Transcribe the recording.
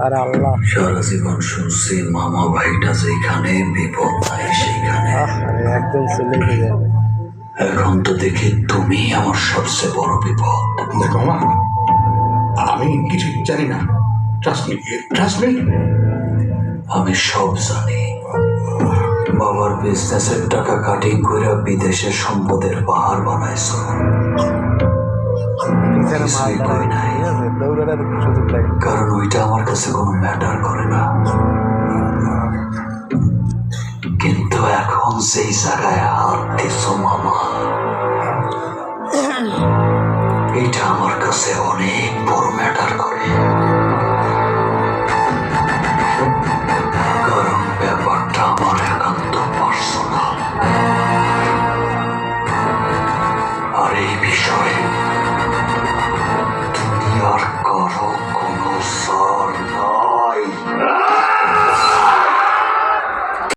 আর আল্লাহ, সারা জীবন শুনছি মামা ভাইটা যেখানে বিপদ নাই সেইখানে। একদম চলে গেছে। এখন তো দেখি তুমি আমার সবচেয়ে বড় বিপদ। দেখো মা, আমি কিছু জানি না। Trust me. আমি সব জানি। বাবার বিজনেসের টাকা কাটিং করে বিদেশে সম্পদের পাহাড় বানাইছো। কিছুই কই নাই, কারণ ওইটা আমার কাছে কোনো ম্যাটার করে না। কিন্তু এখন সেই জায়গায় হাত দিছো মামা, এটা আমার কাছে অনেক বড় ম্যাটার করে।